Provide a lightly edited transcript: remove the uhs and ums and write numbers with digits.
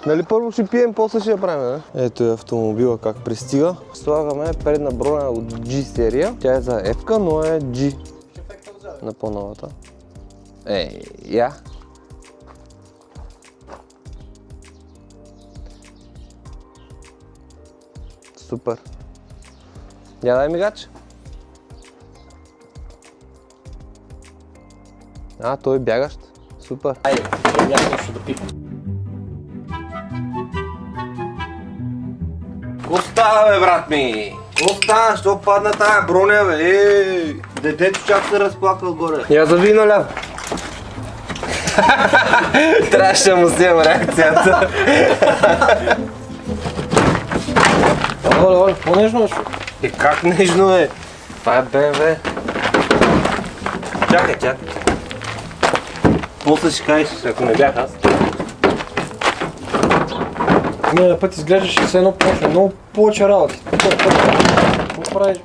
Нали първо ще пием, после ще я правим, не? Ето е автомобила как пристига. Слагаме предна броня от G серия. Тя е за F-ка, но е G. На по-новата. Я. Супер. Я дай мигач. Той е бягащ. Супер. Айде, няма нещо да пипам. Остава, бе, брат ми! Остана, що падна тая броня, бе! Детето чак се разплака отгоре. Я зави наляво. Трябваше да му вземем реакцията. Оле, по-нежно нещо. Как нежно е? Това е BMW. Чакай. После ще кажеш, ако не бях аз. Миналия път изглеждаше все едно почва, много повече работи. Какво правиш?